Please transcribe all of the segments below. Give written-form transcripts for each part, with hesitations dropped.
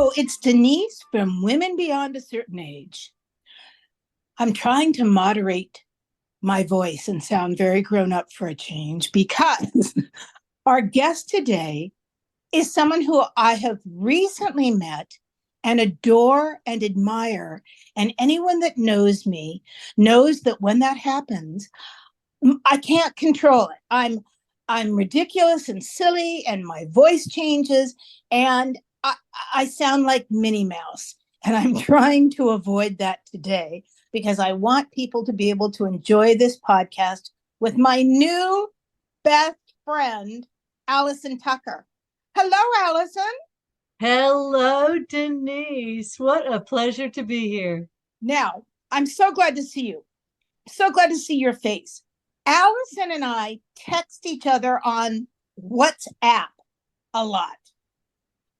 Hello, it's Denise from Women Beyond a Certain Age. I'm trying to moderate my voice and sound very grown up for a change because our guest today is someone who I have recently met and adore and admire. And anyone that knows me knows that when that happens, I can't control it. I'm ridiculous and silly, and my voice changes, and I sound like Minnie Mouse. And I'm trying to avoid that today because I want people to be able to enjoy this podcast with my new best friend, Alison Tucker. Hello, Alison. Hello, Denise. What a pleasure to be here. Now, I'm so glad to see you. So glad to see your face. Alison and I text each other on WhatsApp a lot.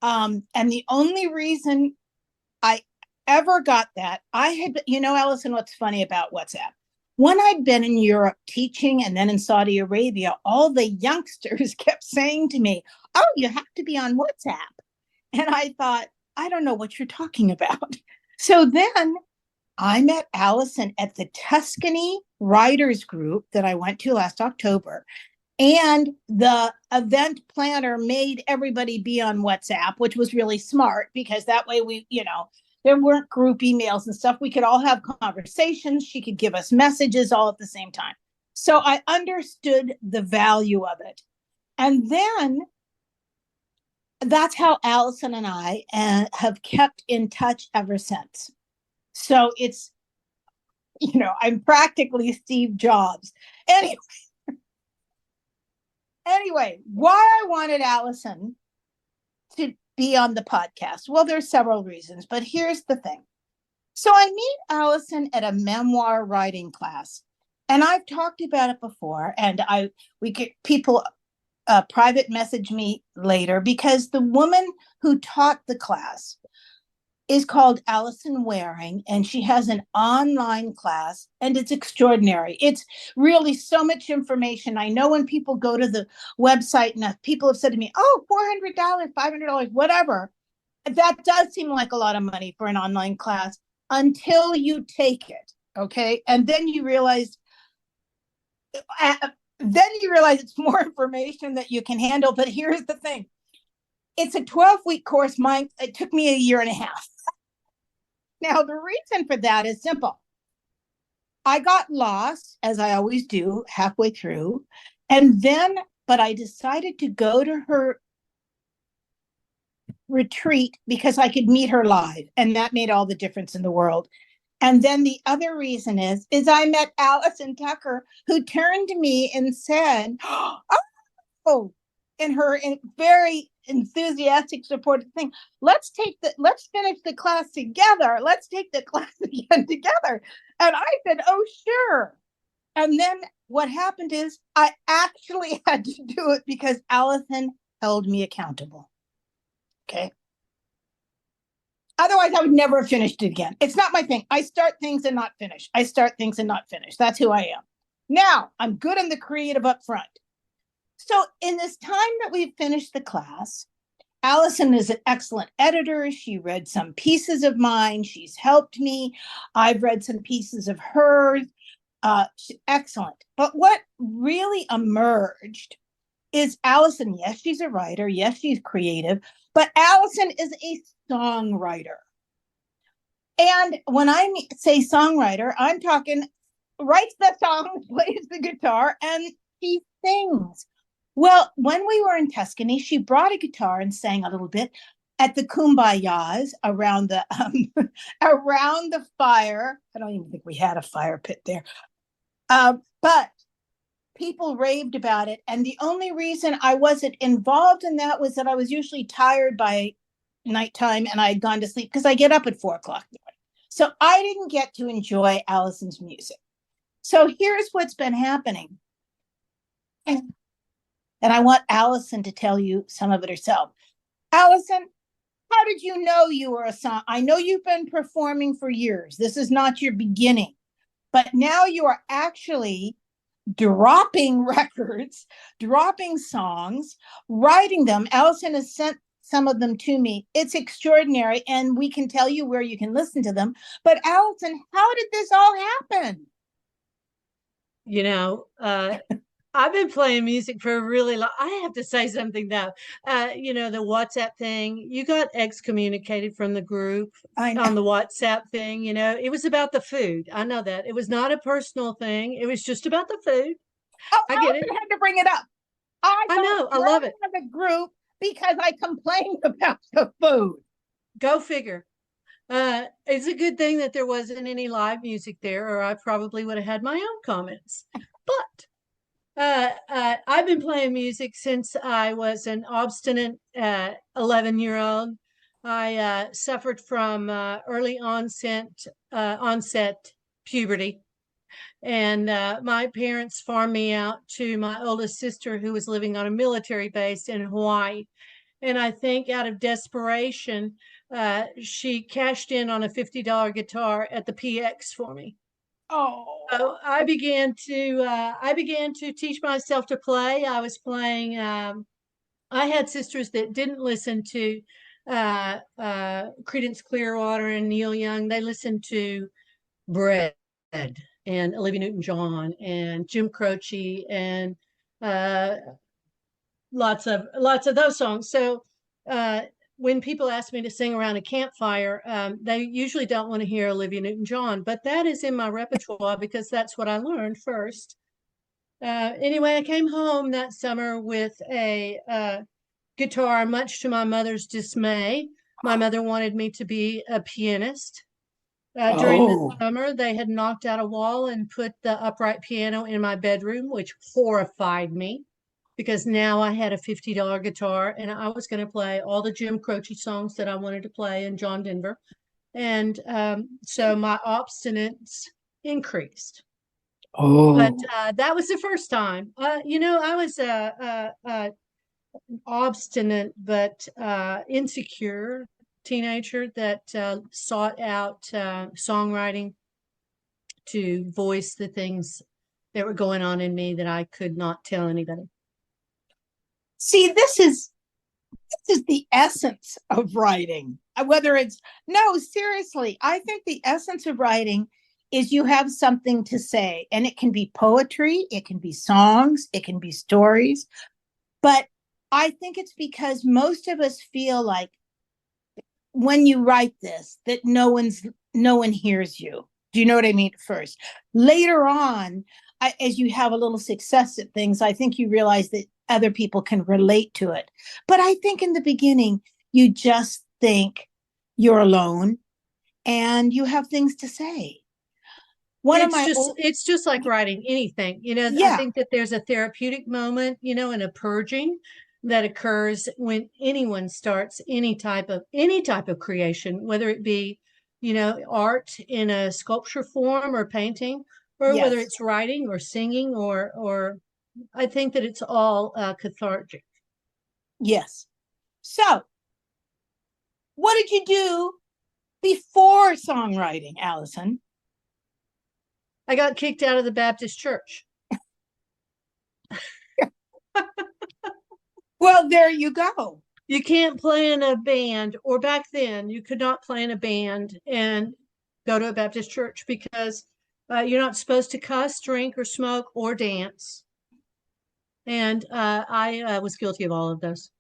And the only reason I ever got that, Alison, what's funny about WhatsApp? When I'd been in Europe teaching and then in Saudi Arabia, all the youngsters kept saying to me, "Oh, you have to be on WhatsApp." And I thought, I don't know what you're talking about. So then I met Alison at the Tuscany Writers Group that I went to last October. And the event planner made everybody be on WhatsApp, which was really smart because that way there weren't group emails and stuff. We could all have conversations. She could give us messages all at the same time. So I understood the value of it. And then that's how Alison and I have kept in touch ever since. So it's, I'm practically Steve Jobs. Anyway, why I wanted Alison to be on the podcast? Well, there's several reasons, but here's the thing. So I meet Alison at a memoir writing class, and I've talked about it before, and we get people private message me later because the woman who taught the class is called Alison Waring, and she has an online class, and it's extraordinary. It's really so much information. I know when people go to the website, and people have said to me, "Oh, $400, $500, whatever." That does seem like a lot of money for an online class until you take it, okay? And then you realize it's more information that you can handle. But here's the thing. It's a 12-week course. It took me a year and a half. Now, the reason for that is simple. I got lost, as I always do, halfway through. But I decided to go to her retreat because I could meet her live. And that made all the difference in the world. And then the other reason is I met Alison Tucker, who turned to me and said, "Oh," in her very enthusiastic, supportive thing, let's finish the class together. Let's take the class again together." And I said, "Oh, sure." And then what happened is I actually had to do it because Alison held me accountable. Okay. Otherwise, I would never have finished it again. It's not my thing. I start things and not finish. That's who I am. Now, I'm good in the creative up front. So in this time that we've finished the class, Alison is an excellent editor. She read some pieces of mine. She's helped me. I've read some pieces of hers. She's excellent. But what really emerged is Alison, yes, she's a writer. Yes, she's creative. But Alison is a songwriter. And when I say songwriter, I'm talking writes the songs, plays the guitar, and she sings. Well, when we were in Tuscany, she brought a guitar and sang a little bit at the kumbayas around the fire. I don't even think we had a fire pit there. But people raved about it. And the only reason I wasn't involved in that was that I was usually tired by nighttime and I had gone to sleep because I get up at 4:00 in the morning. So I didn't get to enjoy Alison's music. So here's what's been happening. And I want Alison to tell you some of it herself. Alison, how did you know you were a song? I know you've been performing for years. This is not your beginning. But now you are actually dropping records, dropping songs, writing them. Alison has some of them to me. It's extraordinary, and we can tell you where you can listen to them. But Alison, how did this all happen? You know, I've been playing music for a really long. I have to say something though. The WhatsApp thing, you got excommunicated from the group I know. on the WhatsApp thing. It was about the food. I know that. It was not a personal thing. It was just about the food. Oh, I get it. Alison had to bring it up. I I got know. I thrown love it. out of the group because I complained about the food. Go figure. It's a good thing that there wasn't any live music there, or I probably would have had my own comments. But I've been playing music since I was an obstinate 11-year-old. I suffered from early onset puberty, and my parents farmed me out to my oldest sister, who was living on a military base in Hawaii. And I think out of desperation, she cashed in on a $50 guitar at the PX for me. Oh, So I began to teach myself to play. I was playing. I had sisters that didn't listen to Creedence Clearwater and Neil Young. They listened to Bread and Olivia Newton-John and Jim Croce and uh, lots of those songs. So when people ask me to sing around a campfire, they usually don't want to hear Olivia Newton-John, but that is in my repertoire because that's what I learned first. Anyway, I came home that summer with a guitar, much to my mother's dismay. My mother wanted me to be a pianist. During the oh, summer, they had knocked out a wall and put the upright piano in my bedroom, which horrified me because now I had a $50 guitar and I was going to play all the Jim Croce songs that I wanted to play and John Denver. And so my obstinance increased. But oh. that was the first time. I was obstinate but insecure teenager that sought out songwriting to voice the things that were going on in me that I could not tell anybody. See, this is the essence of writing. Whether it's no, seriously, I think the essence of writing is you have something to say, and it can be poetry, it can be songs, it can be stories. But I think it's because most of us feel like when you write this that no one hears you. Do you know what I mean? First, later on, as you have a little success at things, I think you realize that other people can relate to it. But I think in the beginning, you just think you're alone and you have things to say. One of It's my just old, it's just like writing anything. I yeah, think that there's a therapeutic moment, and a purging that occurs when anyone starts any type of creation, whether it be, art in a sculpture form or painting, or whether yes, it's writing or singing or I think that it's all cathartic. yes. So, what did you do before songwriting, Alison? I got kicked out of the Baptist church. Well, there you go. You can't play in a band, or back then you could not play in a band and go to a Baptist church because you're not supposed to cuss, drink, or smoke, or dance. And I was guilty of all of those.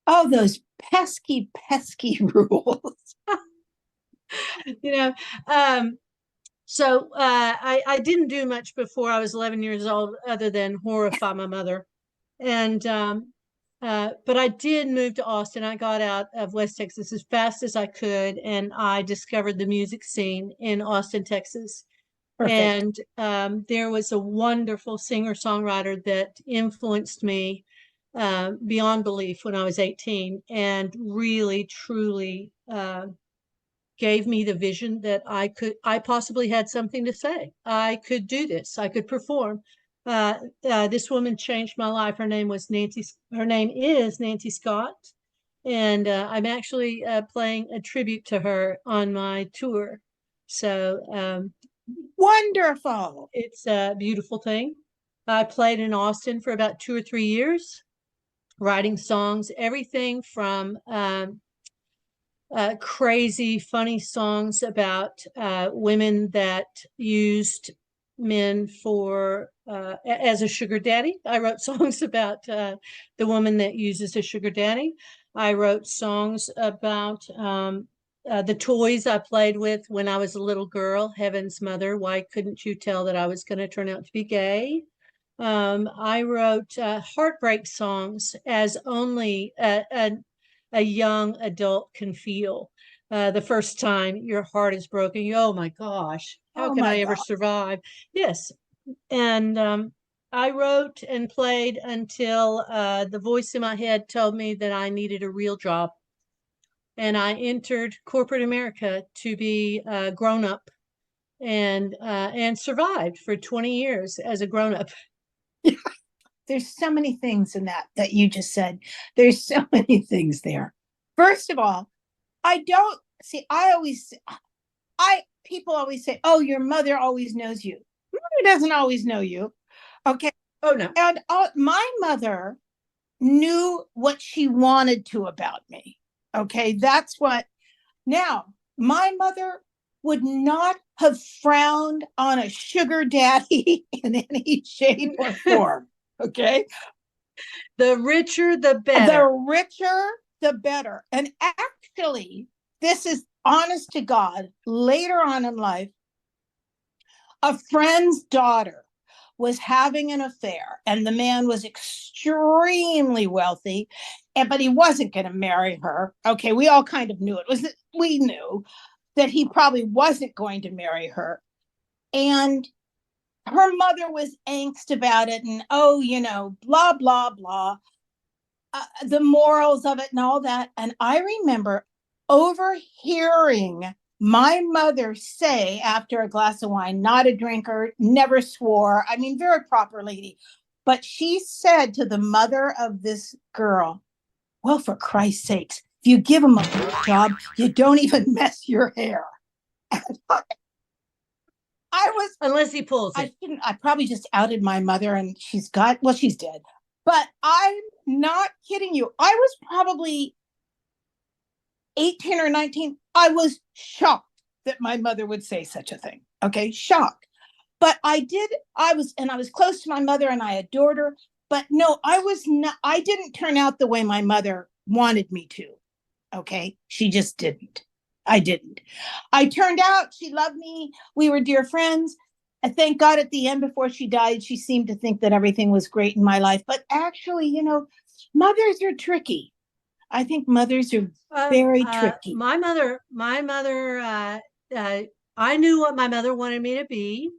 Oh, those pesky, pesky rules. you know, um, so I didn't do much before I was 11 years old other than horrify my mother. And but I did move to Austin. I got out of West Texas as fast as I could, and I discovered the music scene in Austin, Texas. Perfect. And there was a wonderful singer-songwriter that influenced me beyond belief when I was 18, and really, truly gave me the vision that I possibly had something to say. I could do this. I could perform. This woman changed my life. Her name is Nancy Scott, and I'm actually playing a tribute to her on my tour. So Wonderful. it's a beautiful thing. I played in Austin for about 2 or 3 years, writing songs, everything from crazy, funny songs about women that used men for as a sugar daddy. I wrote songs about the woman that uses a sugar daddy. I wrote songs about the toys I played with when I was a little girl. Heaven's Mother, why couldn't you tell that I was going to turn out to be gay? I wrote heartbreak songs as only a young adult can feel. The first time your heart is broken, oh my gosh, how Oh can my I ever God. survive? Yes. And I wrote and played until the voice in my head told me that I needed a real job. And I entered corporate America to be a grown up and survived for 20 years as a grown up. There's so many things in that you just said. There's so many things there. First of all, I don't see, people always say, oh, your mother always knows you. Mother doesn't always know you. Okay. Oh, no. And my mother knew what she wanted to about me. Okay. That's what, now, my mother would not have frowned on a sugar daddy in any shape or form. Okay. The richer, the The better. richer, the better. And actually, this is honest to God, later on in life, a friend's daughter was having an affair, and the man was extremely wealthy, but he wasn't going to marry her. Okay, we all kind of knew it. We knew that he probably wasn't going to marry her. And her mother was angst about it, and blah, blah, blah. The morals of it and all that. And I remember overhearing my mother say after a glass of wine, not a drinker, never swore. I mean, very proper lady. But she said to the mother of this girl, well, for Christ's sakes, if you give him a job, you don't even mess your hair. I was, unless he pulls it. I probably just outed my mother, and she's dead. But I'm not kidding you. I was probably 18 or 19. I was shocked that my mother would say such a thing. Okay, shocked. But I was close to my mother and I adored her. But no, I didn't turn out the way my mother wanted me to. Okay, she just didn't. I didn't. I turned out, she loved me. We were dear friends. And thank God at the end, before she died, she seemed to think that everything was great in my life. But actually, mothers are tricky. I think mothers are very tricky. My mother, I knew what my mother wanted me to be,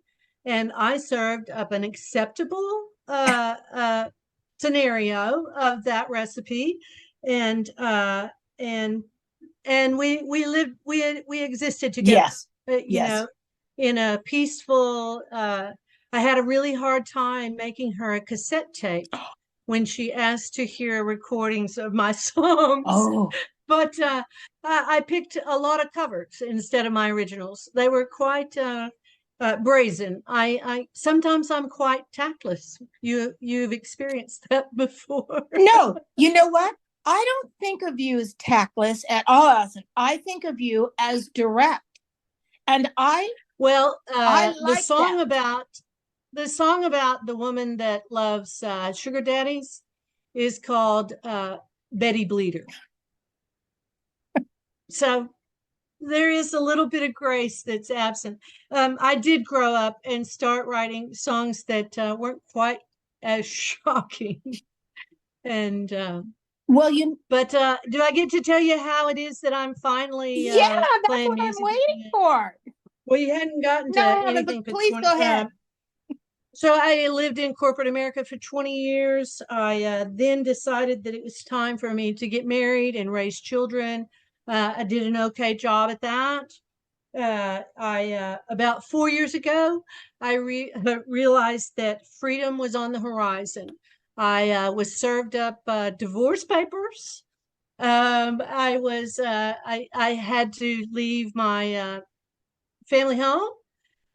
and I served up an acceptable scenario of that recipe, and we existed together. Yes. Yes. In a peaceful. I had a really hard time making her a cassette tape when she asked to hear recordings of my songs. Oh. But I picked a lot of covers instead of my originals. They were quite brazen. I sometimes I'm quite tactless. You've experienced that before. No, you know what? I don't think of you as tactless at all, Alison. I think of you as direct. And I like the song that. about the woman that loves sugar daddies is called Betty Bleeder. So there is a little bit of grace that's absent. I did grow up and start writing songs that weren't quite as shocking. And but do I get to tell you how it is that I'm finally that's playing what music I'm waiting for. Well, you hadn't gotten to anything for please 20, go ahead. So I lived in corporate America for 20 years. I then decided that it was time for me to get married and raise children. I did an okay job at that. About 4 years ago, I realized that freedom was on the horizon. I was served up divorce papers. I had to leave my family home.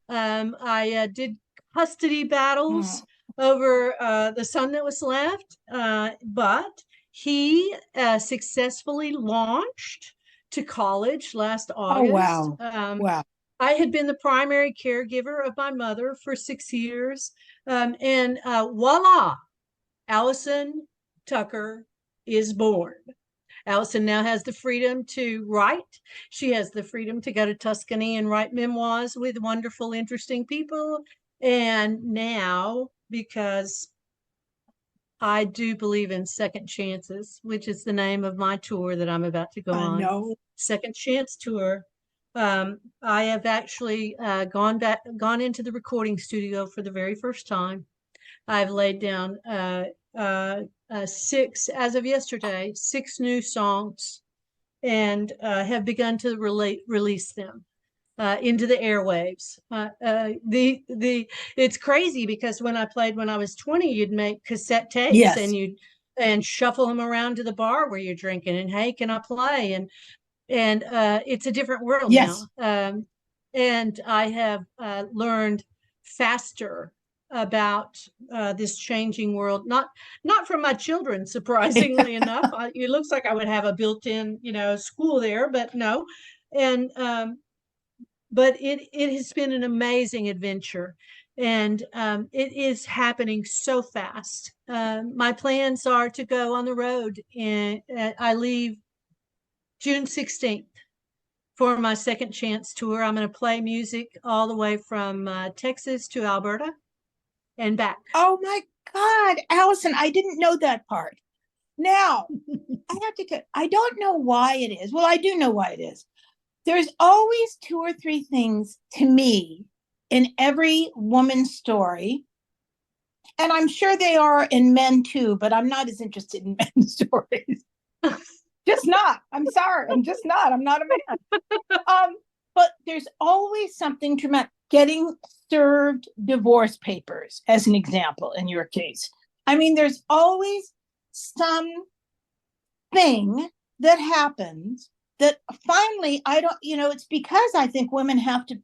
I did custody battles over the son that was left, but He successfully launched to college last Oh, August. wow. Wow. I had been the primary caregiver of my mother for 6 years. And voila, Alison Tucker is born. Alison now has the freedom to write. She has the freedom to go to Tuscany and write memoirs with wonderful, interesting people. And now, because I do believe in second chances, which is the name of my tour that I'm about to go I on, know. Second Chance Tour. I have actually gone into the recording studio for the very first time. I've laid down six, as of yesterday, 6 new songs, and have begun to release them into the airwaves. It's crazy because when I played when I was 20, you'd make cassette tapes Yes. and shuffle them around to the bar where you're drinking, and hey, can I play? And it's a different world Yes. now. And I have learned faster about this changing world, not from my children, surprisingly enough. It looks like I would have a built-in, school there, but no. And but it has been an amazing adventure, and it is happening so fast. My plans are to go on the road, and I leave June 16th for my Second Chance tour. I'm going to play music all the way from Texas to Alberta and back. Oh my God, Alison, I didn't know that part. Now, I have to tell, I don't know why it is. Well, I do know why it is. There's always 2 or 3 things to me in every woman's story. And I'm sure they are in men too, but I'm not as interested in men's stories. Just not. I'm sorry. I'm just not. I'm not a man. But there's always something traumatic. Getting served divorce papers, as an example, in your case. I mean, there's always something that happens that finally, I don't, it's because I think women have to,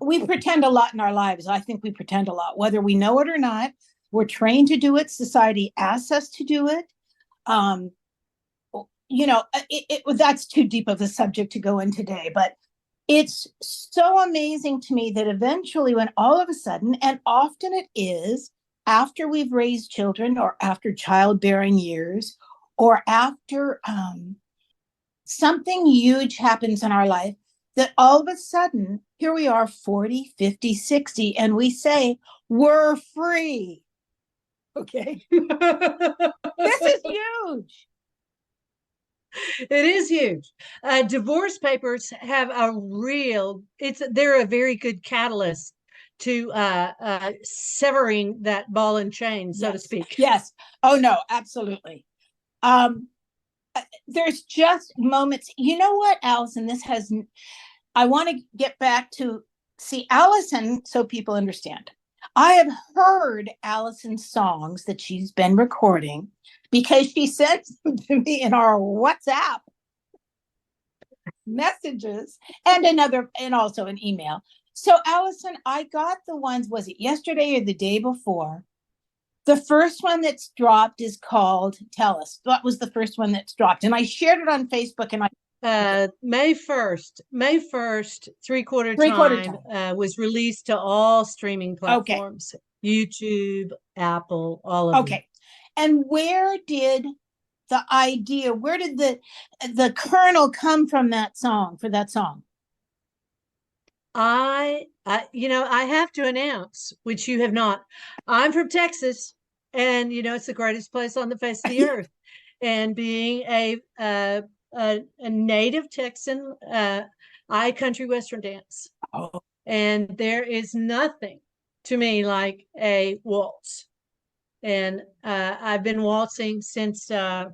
we pretend a lot in our lives. I think we pretend a lot, whether we know it or not. We're trained to do it. Society asks us to do it. That's too deep of a subject to go in today, but it's so amazing to me that eventually, when all of a sudden, and often it is after we've raised children or after childbearing years or after something huge happens in our life, that all of a sudden, here we are 40, 50, 60, and we say, we're free. Okay. This is huge. It is huge. Divorce papers have they're a very good catalyst to severing that ball and chain, so to speak. Yes. Oh no, absolutely. There's just moments. You know what, Alison? I want to get back to see Alison so people understand. I have heard Alison's songs that she's been recording because she sends them to me in our WhatsApp messages and also an email. So, Alison, I got the ones, was it yesterday or the day before? The first one that's dropped is called Tell Us. That was the first one that's dropped. And I shared it on Facebook, and May 1st, three-quarter time was released to all streaming platforms. Okay. YouTube, Apple, all of them. And where did the idea, where did the kernel come from for that song? I have to announce, which you have not. I'm from Texas, and it's the greatest place on the face of the earth. And being a native Texan, I country western dance. Oh. And there is nothing to me like a waltz. And I've been waltzing since I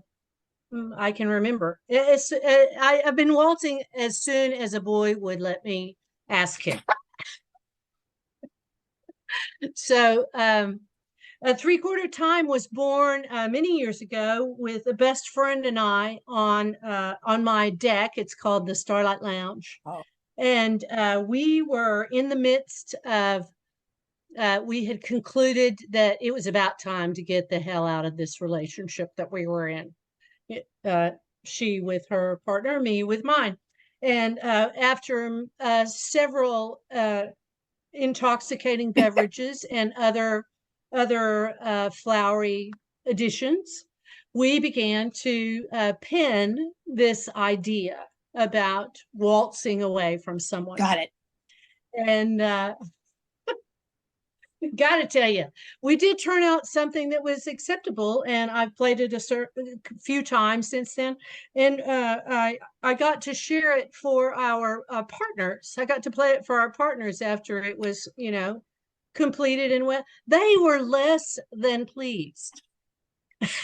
can remember. I've been waltzing as soon as a boy would let me ask him. So a three-quarter time was born many years ago with a best friend and I on my deck. It's called the Starlight Lounge. Oh. And we were in the midst of, we had concluded that it was about time to get the hell out of this relationship that we were in. she with her partner, me with mine. And after several intoxicating beverages and other flowery additions, we began to pen this idea about waltzing away from someone. Got it. And got to tell you, we did turn out something that was acceptable, and I've played it a few times since then. And I got to share it for our partners. I got to play it for our partners after it was, completed, and they were less than pleased.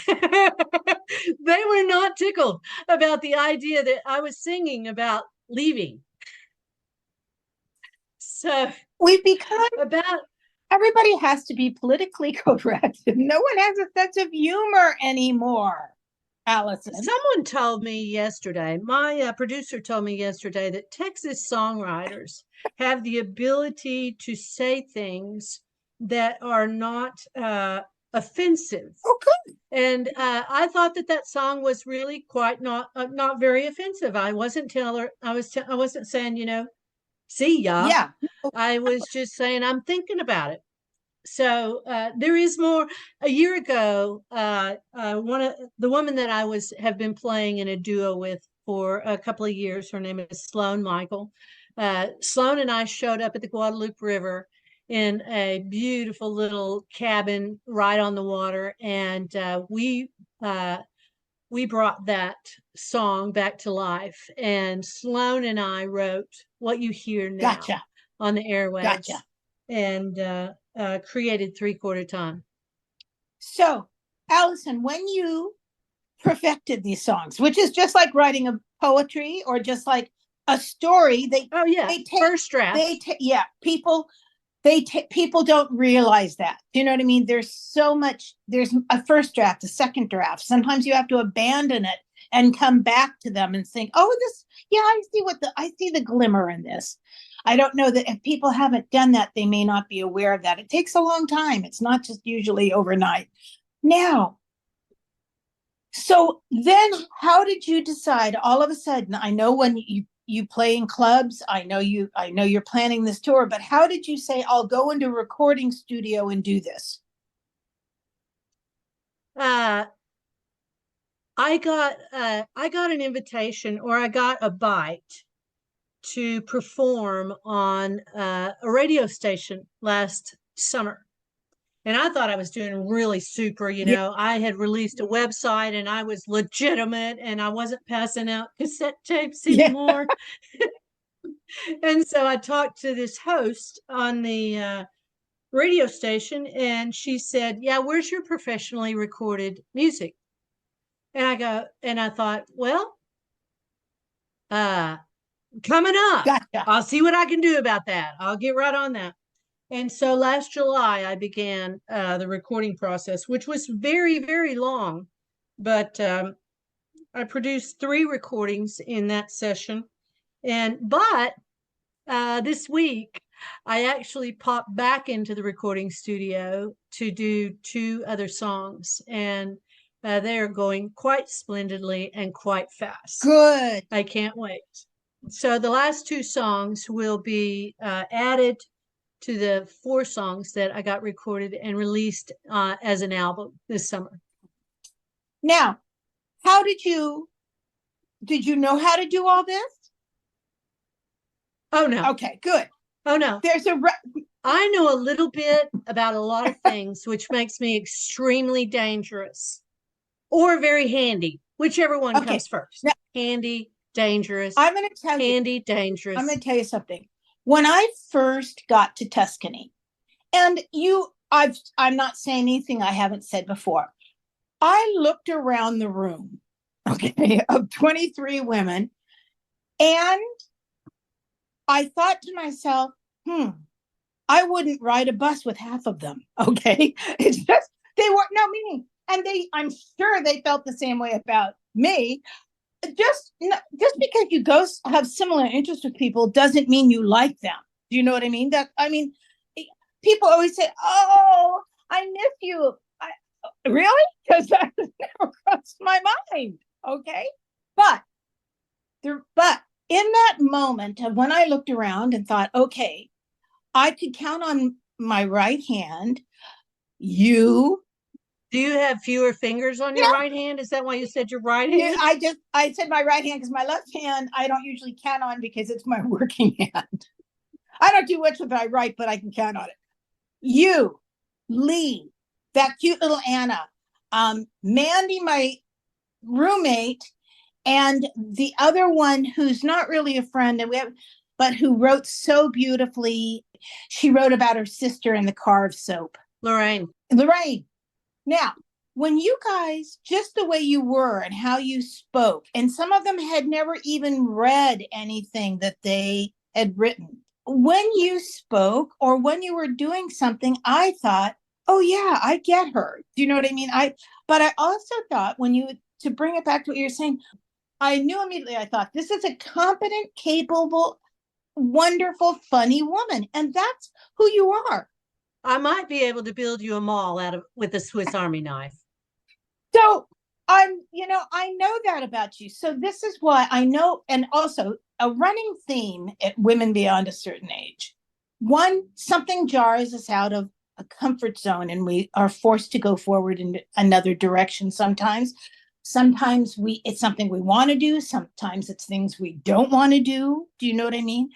They were not tickled about the idea that I was singing about leaving. So we've become about. Everybody has to be politically correct. No one has a sense of humor anymore, Alison. Someone told me yesterday, my producer told me yesterday, that Texas songwriters have the ability to say things that are not offensive. Oh, good. And I thought that song was really quite not very offensive. I wasn't saying, see ya. Yeah. I was just saying, I'm thinking about it. So there is more. A year ago, one of the woman that I have been playing in a duo with for a couple of years, her name is Sloan Michael. Sloan and I showed up at the Guadalupe River in a beautiful little cabin right on the water, and we brought that song back to life. And Sloan and I wrote what you hear now. Gotcha. On the airwaves. Gotcha. And created 3/4 time. So, Alison, when you perfected these songs, which is just like writing a poetry or just like a story, first draft. People don't realize that. Do you know what I mean? There's so much. There's a first draft, a second draft. Sometimes you have to abandon it and come back to them and think, oh, I see the glimmer in this. I don't know that if people haven't done that, they may not be aware of that. It takes a long time. It's not just usually overnight. Now, so then how did you decide all of a sudden? I know when you play in clubs, I know you're planning this tour, but how did you say, I'll go into a recording studio and do this? I got an invitation, or I got a bite to perform on a radio station last summer. And I thought I was doing really super, I had released a website and I was legitimate and I wasn't passing out cassette tapes anymore. And so I talked to this host on the radio station, and she said, yeah, where's your professionally recorded music? And I thought, well, coming up. Gotcha. I'll see what I can do about that. I'll get right on that. And so last July, I began the recording process, which was very, very long. But I produced 3 recordings in that session. But this week, I actually popped back into the recording studio to do 2 other songs. And they are going quite splendidly and quite fast. Good. I can't wait. So the last 2 songs will be added to the 4 songs that I got recorded and released as an album this summer. Now, did you know how to do all this? Oh, no. Okay, good. Oh, no. I know a little bit about a lot of things, which makes me extremely dangerous or very handy, whichever one comes first. Now, handy, dangerous. I'm going to tell you. Handy, dangerous. I'm going to tell you something. When I first got to Tuscany, and I'm not saying anything I haven't said before. I looked around the room, okay, of 23 women, and I thought to myself, I wouldn't ride a bus with half of them, okay? It's just, they weren't, no, meaning, and I'm sure they felt the same way about me. Just because you go have similar interests with people doesn't mean you like them. Do you know what I mean? People always say, oh, I miss you. Really? Because that never crossed my mind. Okay. But but in that moment of when I looked around and thought, okay, I could count on my right hand. You, Do you have fewer fingers on your right hand? Is that why you said your right yeah, hand? I said my right hand because my left hand I don't usually count on because it's my working hand. I don't do much with my right, but I can count on it. You, Lee, that cute little Anna, Mandy, my roommate, and the other one who's not really a friend that we have, but who wrote so beautifully. She wrote about her sister in the car of soap. Lorraine. Lorraine. Now, when you guys, just the way you were and how you spoke, and some of them had never even read anything that they had written. When you spoke or when you were doing something, I thought, oh yeah, I get her. Do you know what I mean? But I also thought when you, to bring it back to what you're saying, I knew immediately, I thought, this is a competent, capable, wonderful, funny woman. And that's who you are. I might be able to build you a mall with a Swiss Army knife. So I know that about you. So this is why I know, and also a running theme at Women Beyond a Certain Age. One, something jars us out of a comfort zone and we are forced to go forward in another direction sometimes. Sometimes it's something we want to do. Sometimes it's things we don't want to do. Do you know what I mean?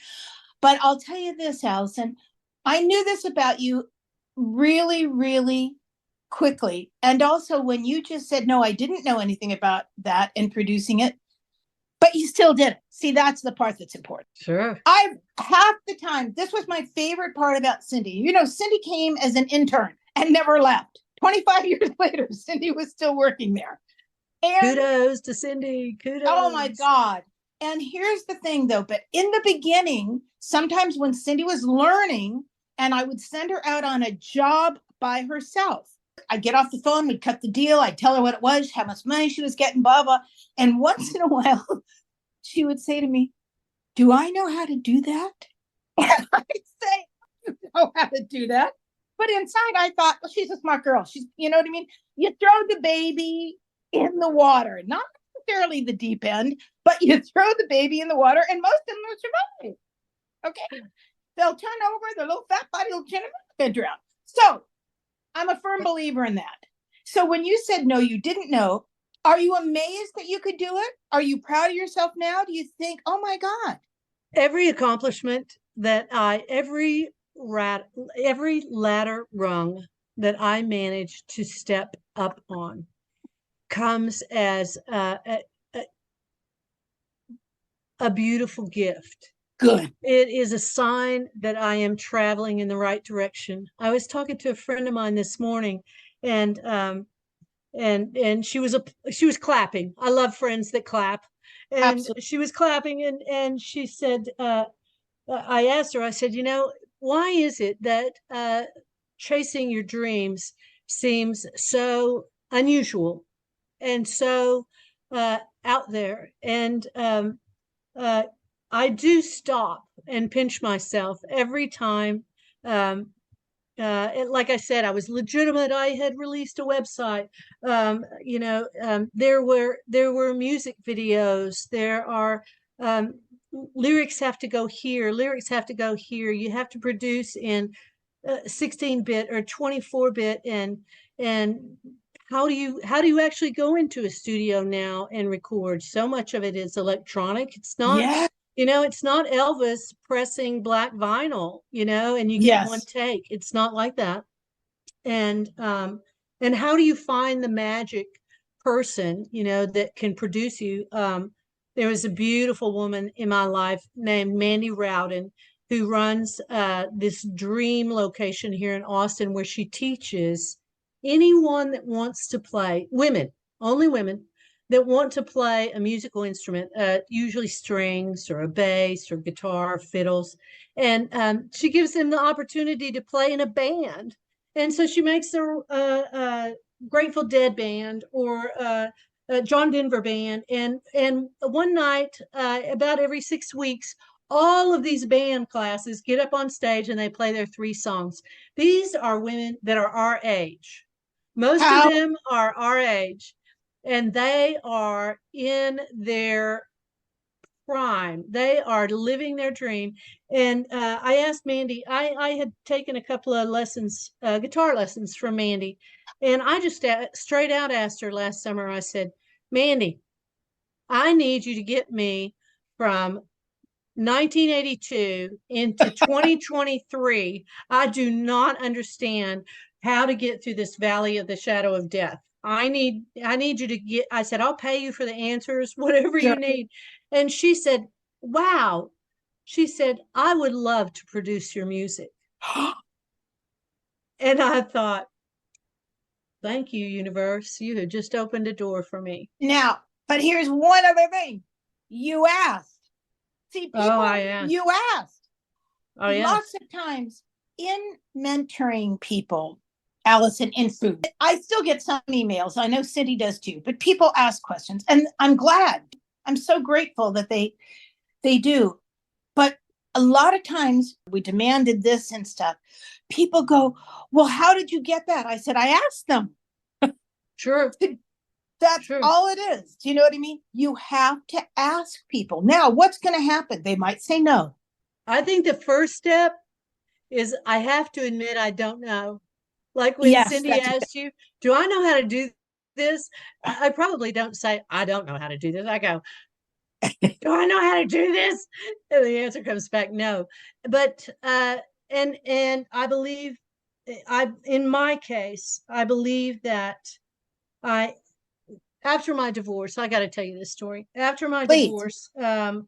But I'll tell you this, Alison, I knew this about you really, really quickly. And also when you just said, no, I didn't know anything about that and producing it, but you still did it. See, that's the part that's important. Sure. I half the time, this was my favorite part about Cindy. You know, Cindy came as an intern and never left. 25 years later, Cindy was still working there. And kudos to Cindy. Kudos. Oh my God. And here's the thing though, but in the beginning, sometimes when Cindy was learning and I would send her out on a job by herself, I'd get off the phone, we'd cut the deal, I'd tell her what it was, how much money she was getting, blah, blah. And once in a while, she would say to me, do I know how to do that? And I'd say, you know how to do that. But inside I thought, well, she's a smart girl. She's, you know what I mean? You throw the baby in the water, not necessarily the deep end, but you throw the baby in the water and most of them will survive. Okay. They'll turn over, their little fat body will turn over and drown. So I'm a firm believer in that. So when you said no, you didn't know, are you amazed that you could do it? Are you proud of yourself now? Do you think, oh my God? Every accomplishment that every ladder rung that I managed to step up on comes as a beautiful gift. Good. It is a sign that I am traveling in the right direction. I was talking to a friend of mine this morning, and she was clapping. I love friends that clap, and absolutely. She was clapping, and she said, I asked her, I said, you know, why is it that chasing your dreams seems so unusual and so out there? And I do stop and pinch myself every time. Like I said, I was legitimate. I had released a website. There were music videos. There are lyrics have to go here. Lyrics have to go here. You have to produce in 16-bit or 24-bit, and how do you actually go into a studio now and record? So much of it is electronic. It's not. Yeah. It's not Elvis pressing black vinyl, and you get one take. It's not like that. And how do you find the magic person, that can produce you? There was a beautiful woman in my life named Mandy Rowden, who runs this dream location here in Austin where she teaches anyone that wants to play, only women, that want to play a musical instrument, usually strings or a bass or guitar, fiddles. And she gives them the opportunity to play in a band. And so she makes a Grateful Dead band or a John Denver band. And one night, about every 6 weeks, all of these band classes get up on stage and they play their 3 songs. These are women that are our age. Most of them are our age. and they are in their prime. They are living their dream. And I asked Mandy, I had taken a couple of lessons, guitar lessons from Mandy. And I just straight out asked her last summer, I said, Mandy, I need you to get me from 1982 into 2023. I do not understand how to get through this valley of the shadow of death. I need you to get, I said, I'll pay you for the answers, whatever you Sure. need. And she said, wow. She said, I would love to produce your music. And I thought, thank you, universe. You had just opened a door for me. Now, but here's one other thing. You asked. See, people, you asked. Oh, yeah. Lots of times in mentoring people, Alison, in food, I still get some emails. I know Cindy does too, but people ask questions, and I'm glad. I'm so grateful that they do. But a lot of times we demanded this and stuff. People go, well, how did you get that? I said, I asked them. Sure. That's all it is. Do you know what I mean? You have to ask people. Now, what's going to happen? They might say no. I think the first step is I have to admit I don't know. Like when Cindy asked you, do I know how to do this? I probably don't say, I don't know how to do this. I go, do I know how to do this? And the answer comes back, no. But, and I believe, in my case, I believe that after my divorce, I got to tell you this story. After my divorce, it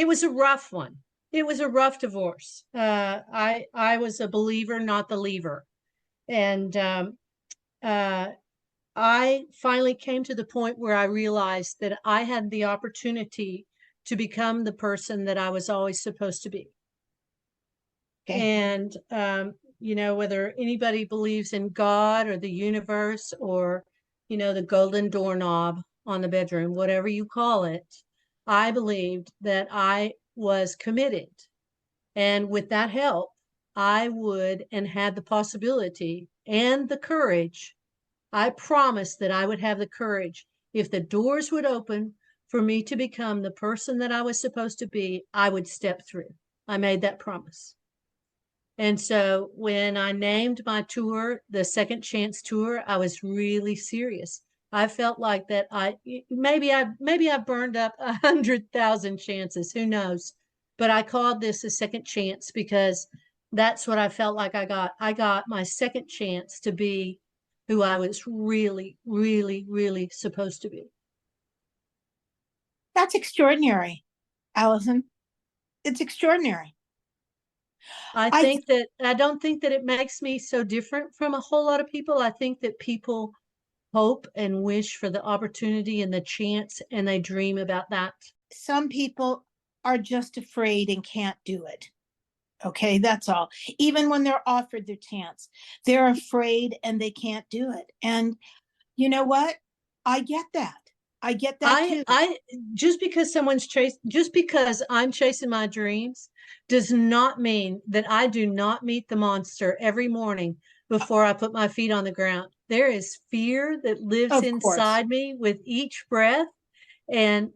was a rough one. It was a rough divorce. I was a believer, not the leaver. And I finally came to the point where I realized that I had the opportunity to become the person that I was always supposed to be. Okay. And, you know, whether anybody believes in God or the universe or, you know, the golden doorknob on the bedroom, whatever you call it, I believed that I was committed. And with that help, I would and had the possibility and the courage. I promised that I would have the courage. If the doors would open for me to become the person that I was supposed to be, I would step through. I made that promise. And so when I named my tour the Second Chance Tour, I was really serious. I felt like that maybe I burned up 100,000 chances, who knows? But I called this a second chance because that's what I felt like I got. I got my second chance to be who I was really, really, really supposed to be. That's extraordinary, Alison. It's extraordinary. I don't think that it makes me so different from a whole lot of people. I think that people hope and wish for the opportunity and the chance, and they dream about that. Some people are just afraid and can't do it. Okay, that's all. Even when they're offered their chance, they're afraid and they can't do it. And you know what? I get that. I get that too. Just because I'm chasing my dreams does not mean that I do not meet the monster every morning before I put my feet on the ground. There is fear that lives inside me with each breath. And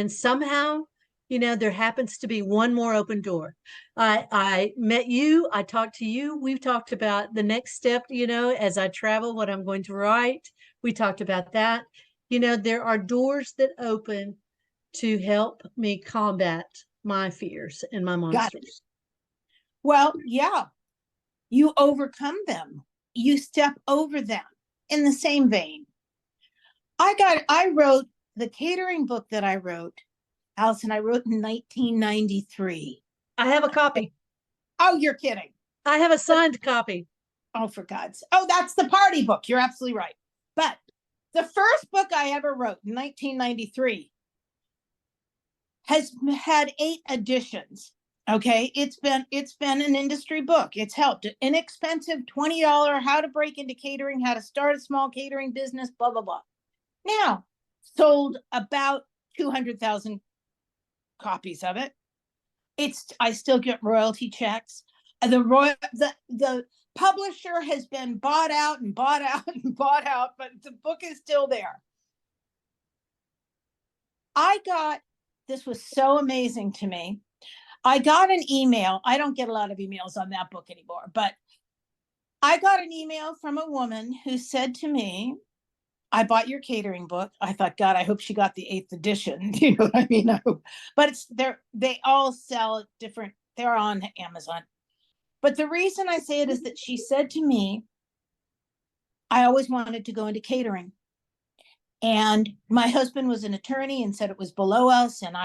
somehow, you know, there happens to be one more open door. I met you, I talked to you. We've talked about the next step, you know, as I travel, what I'm going to write. We talked about that. You know, there are doors that open to help me combat my fears and my monsters. Well, yeah, you overcome them. You step over them. In the same vein, I wrote the catering book that I wrote, Alison, I wrote in 1993. I have a copy. Oh, you're kidding. I have a signed copy. Oh, for God's sake. Oh, that's the party book. You're absolutely right. But the first book I ever wrote in 1993 has had 8 editions. Okay, it's been an industry book. It's helped. Inexpensive $20 how to break into catering, how to start a small catering business, blah blah blah. Now, sold about 200,000 copies of it. I still get royalty checks. The publisher has been bought out and bought out and bought out, but the book is still there. This was so amazing to me. I got an email. I don't get a lot of emails on that book anymore, but I got an email from a woman who said to me, I bought your catering book. I thought, God, I hope she got the 8th edition. You know what I mean? I hope. But they all sell different, they're on Amazon. But the reason I say it is that she said to me, I always wanted to go into catering. And my husband was an attorney and said it was below us, and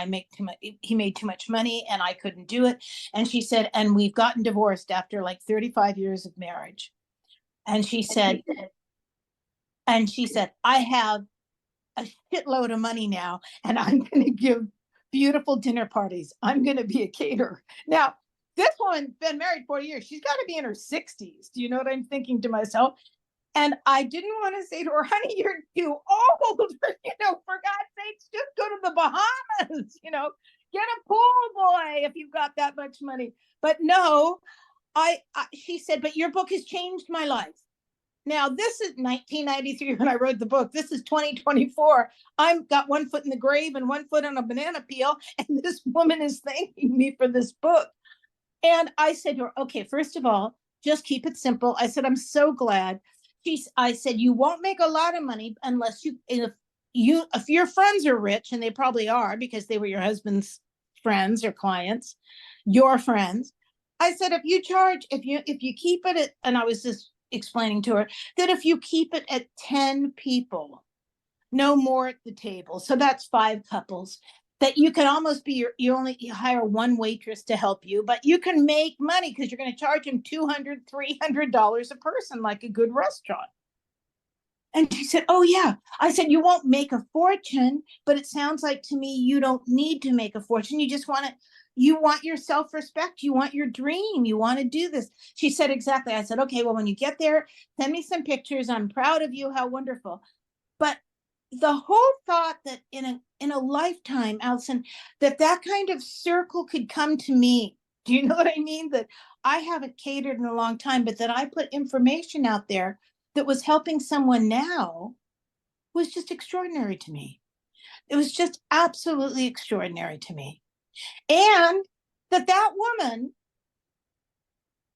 he made too much money and I couldn't do it. And she said, and we've gotten divorced after like 35 years of marriage. And she said, I have a shitload of money now, and I'm going to give beautiful dinner parties. I'm going to be a caterer. Now, this woman's been married 40 years. She's got to be in her 60s. Do you know what I'm thinking to myself? And I didn't want to say to her, honey, you're too old. You know, for God's sakes, just go to the Bahamas, you know, get a pool boy if you've got that much money. But no, she said, but your book has changed my life. Now, this is 1993 when I wrote the book. This is 2024. I've got one foot in the grave and one foot on a banana peel, and this woman is thanking me for this book. And I said to her, okay, first of all, just keep it simple. I said, I'm so glad. I said, you won't make a lot of money unless if your friends are rich, and they probably are because they were your husband's friends or clients, your friends. I said, if you keep it at, and I was just explaining to her that if you keep it at 10 people, no more at the table, so that's 5 couples, that you can almost be you hire one waitress to help you, but you can make money because you're going to charge them $200, $300 a person, like a good restaurant. And she said, oh yeah. I said, you won't make a fortune, but it sounds like to me you don't need to make a fortune. You just want your self-respect. You want your dream. You want to do this. She said, exactly. I said, okay, well, when you get there, send me some pictures. I'm proud of you. How wonderful. But the whole thought that in a lifetime, Alison, that kind of circle could come to me. Do you know what I mean? That I haven't catered in a long time, but that I put information out there that was helping someone now was just extraordinary to me. It was just absolutely extraordinary to me. And that woman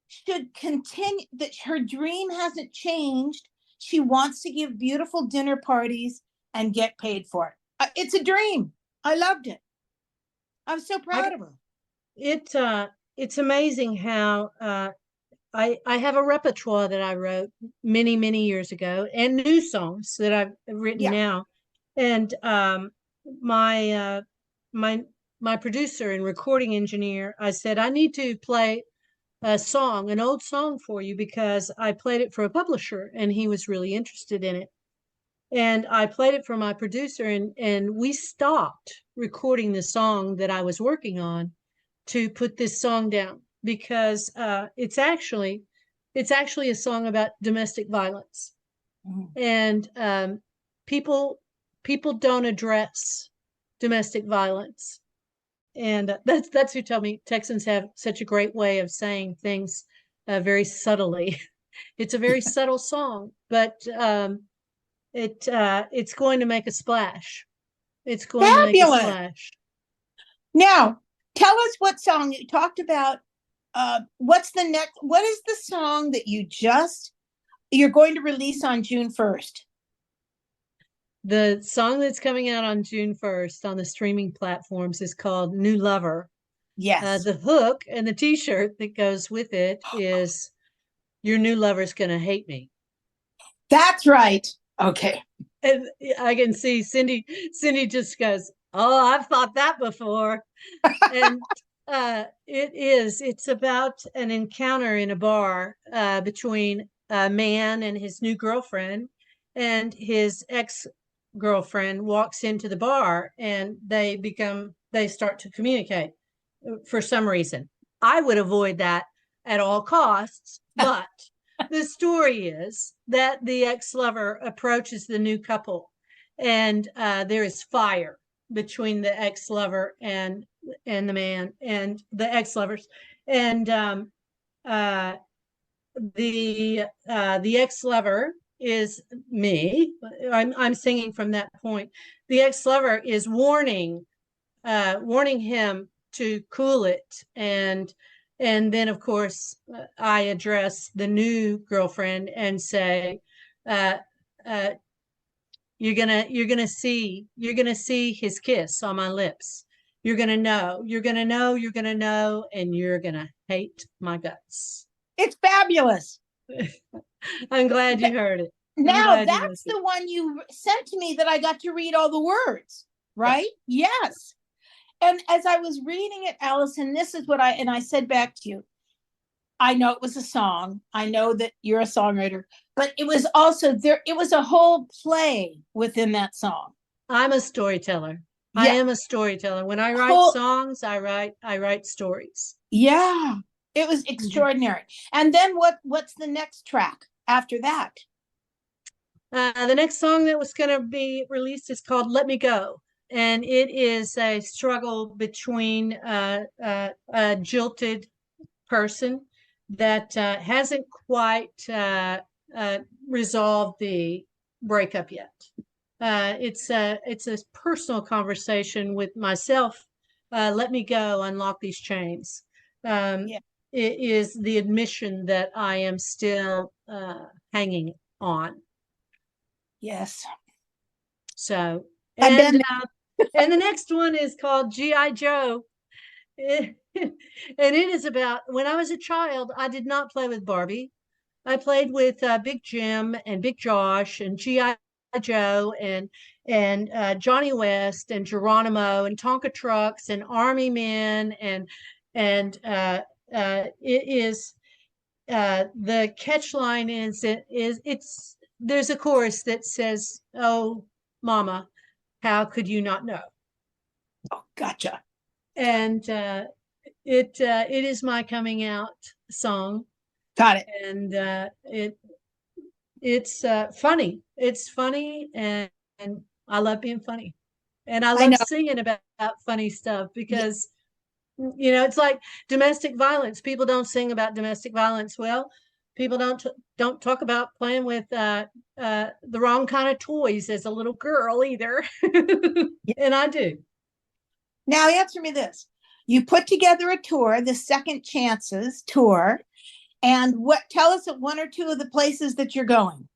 should continue, that her dream hasn't changed. She wants to give beautiful dinner parties and get paid for it. It's a dream. I loved it. I'm so proud of her. It's amazing how I have a repertoire that I wrote many, many years ago, and new songs that I've written now. And my producer and recording engineer, I said, I need to play an old song for you, because I played it for a publisher and he was really interested in it. And I played it for my producer, and we stopped recording the song that I was working on to put this song down, because it's actually a song about domestic violence. And people don't address domestic violence. And that's who told me Texans have such a great way of saying things very subtly. It's a very subtle song, but it's going to make a splash. It's going to make a splash. Now, tell us what song you talked about. What is the song that you're going to release on June 1st? The song that's coming out on June 1st on the streaming platforms is called New Lover. Yes. The hook and the t-shirt that goes with it is, your new lover's gonna hate me. That's right. Okay. And I can see Cindy just goes, oh, I've thought that before. And it's about an encounter in a bar between a man and his new girlfriend, and his ex-girlfriend walks into the bar, and they start to communicate for some reason. I would avoid that at all costs, but the story is that the ex-lover approaches the new couple, and there is fire between the ex-lover and the man and the ex-lovers. And the ex-lover is me. I'm singing from that point. The ex-lover is warning him to cool it, and then of course I address the new girlfriend and say, uh, uh, you're gonna see his kiss on my lips. You're gonna know, you're gonna know, you're gonna know, and you're gonna hate my guts. It's fabulous. I'm glad you heard it. I'm Now glad you that's listened. the one you sent to me that I got to read all the words, right? Yes. And as I was reading it, Alison, this is what I said back to you. I know it was a song. I know that you're a songwriter, but it was also there. It was a whole play within that song. I'm a storyteller. I Yeah. am a storyteller. When I write Whole, songs, I write stories. yeah. It was extraordinary. And then what's the next track after that? The next song that was going to be released is called Let Me Go. And it is a struggle between a jilted person that hasn't quite resolved the breakup yet. It's a personal conversation with myself. Let me go, unlock these chains. Yeah. It is the admission that I am still hanging on. Yes. So, I've been and the next one is called G.I. Joe. And it is about when I was a child, I did not play with Barbie. I played with Big Jim and Big Josh and G.I. Joe and Johnny West and Geronimo and Tonka trucks and Army men and it is the catch line is it's there's a chorus that says, "Oh, Mama, how could you not know?" Oh, gotcha. And it is my coming out song, Got it. and it's funny. It's funny, and I love being funny, and I I love know. singing about funny stuff Yeah. because it's like domestic violence. People don't sing about domestic violence. Well, people don't talk about playing with the wrong kind of toys as a little girl either, and I do. Now answer me this. You put together a tour, the Second Chances tour, and tell us one or two of the places that you're going.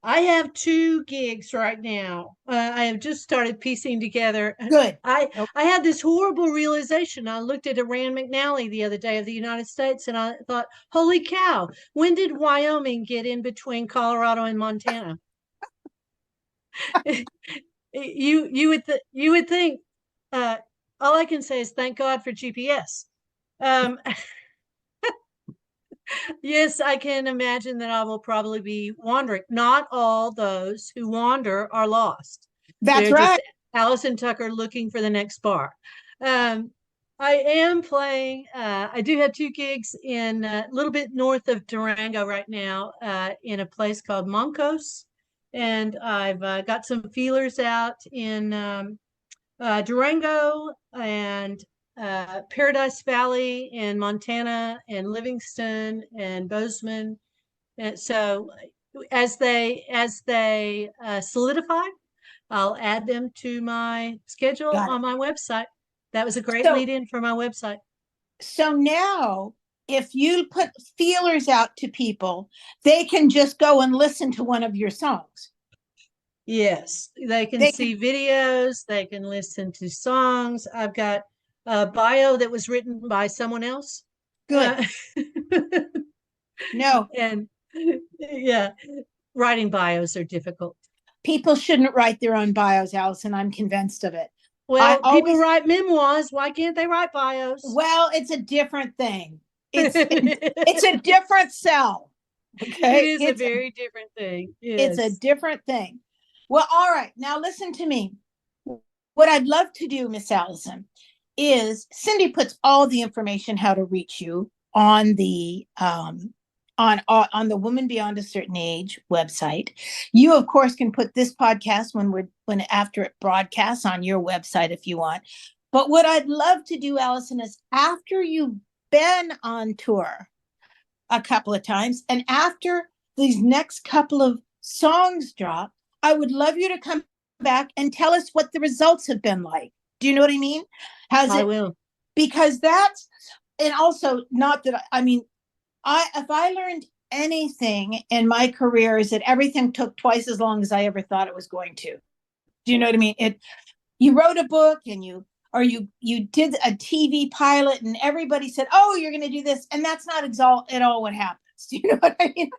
I have 2 gigs right now. I have just started piecing together. Good. I Okay. I had this horrible realization. I looked at a Rand McNally the other day of the United States, and I thought, "Holy cow! When did Wyoming get in between Colorado and Montana?" You would think. Uh, all I can say is thank God for GPS. Um, yes, I can imagine that I will probably be wandering. Not all those who wander are lost. That's They're right. just Alison Tucker looking for the next bar. Um, I am playing. I do have 2 gigs in a little bit north of Durango right now, in a place called Moncos, and I've got some feelers out in Durango and Paradise Valley in Montana and Livingston and Bozeman. And so as they solidify, I'll add them to my schedule Got it. on my website. That was a great So lead in for my website. so now if you put feelers out to people, they can just go and listen to one of your songs. Yes, they can They can. see videos, they can listen to songs. I've got a bio that was written by someone else. Good. No, And yeah, writing bios are difficult. people shouldn't write their own bios, Alison. I'm convinced of it. I Well, people always, write memoirs. Why can't they write bios? well, it's a different thing. It's It a different sell. Okay. is a very different thing. It's a Yes. different thing. Well, all right. Now listen to me. What I'd love to do, Miss Alison, is Cindy puts all the information how to reach you on the on the Woman Beyond a Certain Age website. You, of course, can put this podcast when after it broadcasts on your website if you want. But what I'd love to do, Alison, is after you've been on tour, a couple of times. And after these next couple of songs drop, I would love you to come back and tell us what the results have been like. Do you know what I mean? I will. Because that's, and also not that, I mean, if I learned anything in my career is that everything took twice as long as I ever thought it was going to. Do you know what I mean? You wrote a book and you did a TV pilot and everybody said, oh, you're going to do this. And that's not at all what happens. Do you know what I mean?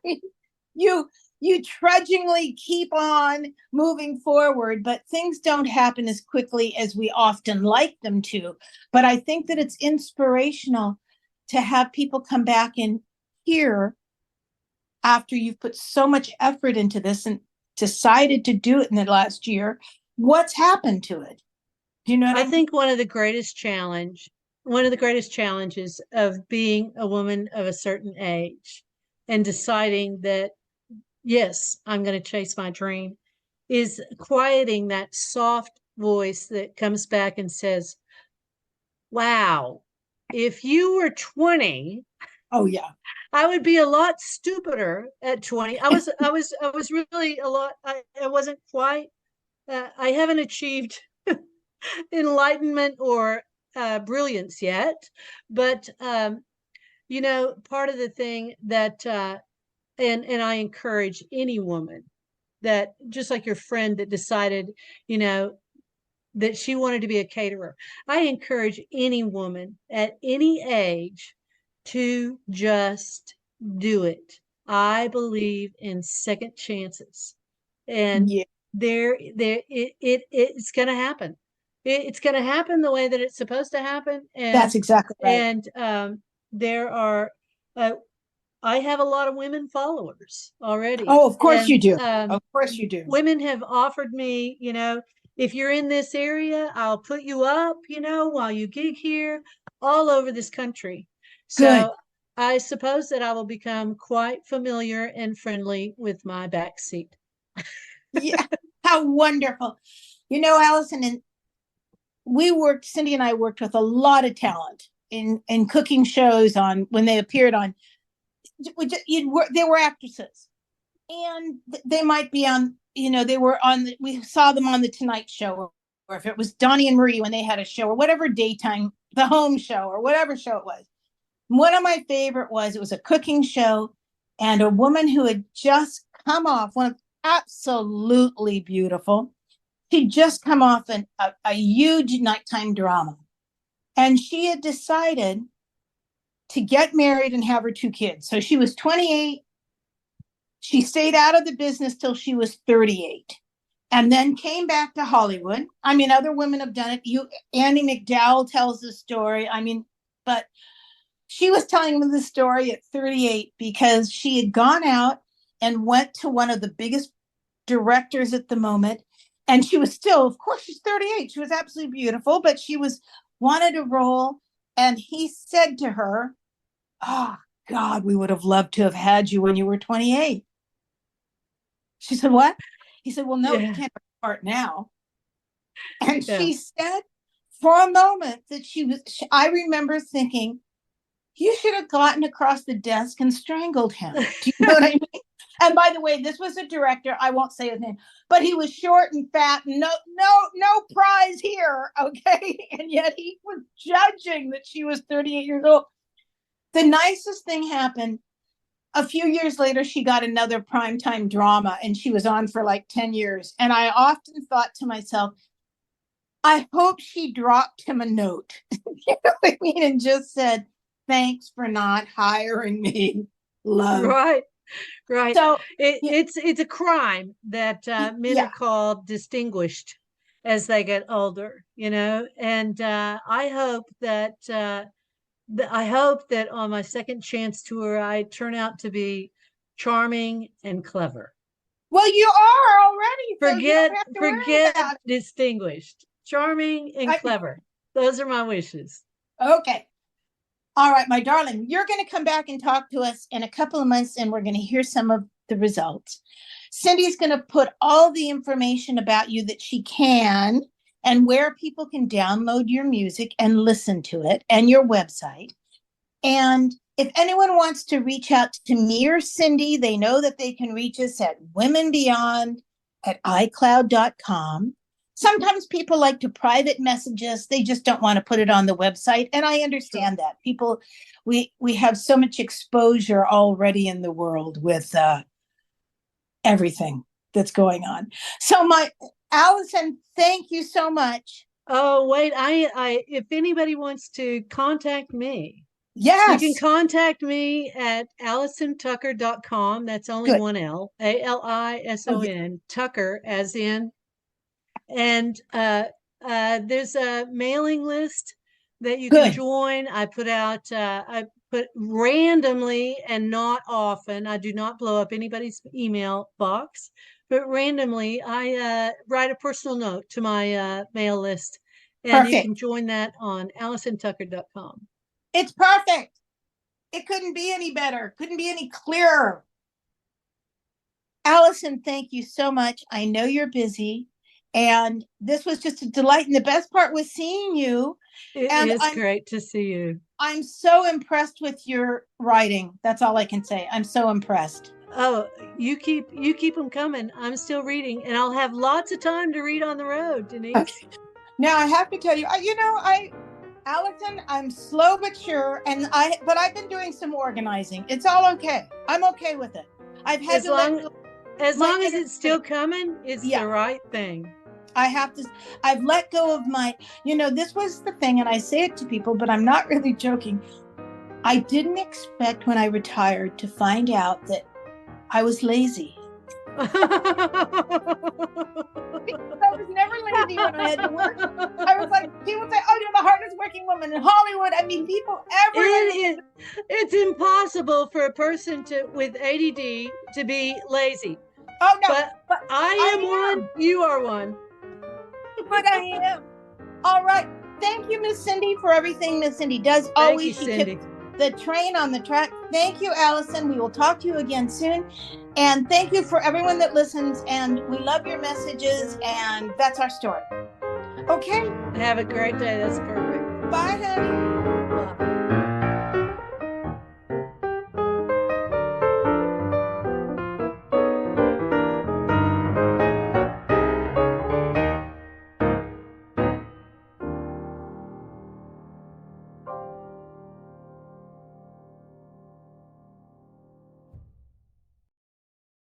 You trudgingly keep on moving forward, but things don't happen as quickly as we often like them to. But I think that it's inspirational to have people come back and hear, after you've put so much effort into this and decided to do it in the last year, what's happened to it. Do you know what I mean? think one of the greatest challenges of being a woman of a certain age and deciding that, yes, I'm going to chase my dream, is quieting that soft voice that comes back and says, wow, if you were 20, oh yeah, I would be a lot stupider at 20. I was really a lot. I wasn't quite. I haven't achieved enlightenment or brilliance yet, but part of the thing that and I encourage any woman that, just like your friend that decided, that she wanted to be a caterer. I encourage any woman at any age to just do it. I believe in second chances, and yeah, it's going to happen. It's going to happen the way that it's supposed to happen, that's exactly right. and there are. I have a lot of women followers already. Oh, of course and, you do. Of course you do. Women have offered me, if you're in this area, I'll put you up, while you gig here, all over this country. Good. So I suppose that I will become quite familiar and friendly with my back seat. Yeah, how wonderful. Alison, and Cindy and I worked with a lot of talent in cooking shows on when they appeared on. They were actresses, and they might be on. They were on. We saw them on the Tonight Show, or if it was Donnie and Marie when they had a show, or whatever daytime, the Home Show, or whatever show it was. One of my favorite it was a cooking show, and a woman who had just come off absolutely beautiful. She'd just come off a huge nighttime drama, and she had decided to get married and have her 2 kids. So she was 28. She stayed out of the business till she was 38, and then came back to Hollywood. I mean, other women have done it. Andy McDowell tells the story. I mean, but she was telling me the story at 38 because she had gone out and went to one of the biggest directors at the moment. And she was still, of course, she's 38. She was absolutely beautiful, but she wanted a role. And he said to her, oh, God, we would have loved to have had you when you were 28. She said, what? He said, well, no, you can't part now. And she said for a moment that I remember thinking, you should have gotten across the desk and strangled him. Do you know what I mean? And by the way, this was a director, I won't say his name, but he was short and fat, and no prize here, okay? And yet he was judging that she was 38 years old. The nicest thing happened. A few years later, she got another primetime drama, and she was on for like 10 years. And I often thought to myself, I hope she dropped him a note, you know what I mean? And just said, thanks for not hiring me. Love. Right. So it's a crime that men are called distinguished as they get older, and I hope that on my second chance tour I turn out to be charming and clever. Well, you are already. Forget distinguished. Charming and clever. Those are my wishes. Okay. All right, my darling, you're going to come back and talk to us in a couple of months, and we're going to hear some of the results. Cindy's going to put all the information about you that she can, and where people can download your music and listen to it, and your website. And If anyone wants to reach out to me or Cindy, they know that they can reach us at womenbeyond@icloud.com. Sometimes people like to private message us. They just don't want to put it on the website. And I understand that. People, we have so much exposure already in the world with everything that's going on. So Alison, thank you so much. Oh, wait, I if anybody wants to contact me, yes, you can contact me at AlisonTucker.com. That's only Good. one L, ALISON, Tucker, as in. And there's a mailing list that you can join. I put randomly and not often. I do not blow up anybody's email box, but randomly I write a personal note to my mail list, and you can join that on AlisonTucker.com. It's perfect. It couldn't be any better. Couldn't be any clearer. Alison, thank you so much. I know you're busy, and this was just a delight. And the best part was seeing you. It is great to see you. I'm so impressed with your writing. That's all I can say. I'm so impressed. Oh, you keep them coming. I'm still reading, and I'll have lots of time to read on the road, Denise. Okay. Now I have to tell you, Alison, I'm slow but sure, but I've been doing some organizing. It's all okay. I'm okay with it. I've had as long as it's still coming, it's the right thing. I've let go of this was the thing, and I say it to people, but I'm not really joking. I didn't expect when I retired to find out that I was lazy. I was never lazy when I had to work. I was like, people say, oh, you're the hardest working woman in Hollywood. I mean, it's impossible for a person with ADD to be lazy. Oh, no. But I am one. You are one. But I am. All right. Thank you, Miss Cindy, for everything Miss Cindy does. Always, she keeps the train on the track. Thank you, Alison. We will talk to you again soon. And thank you for everyone that listens. And we love your messages. And that's our story. Okay. Have a great day. That's perfect. Bye, honey. Bye.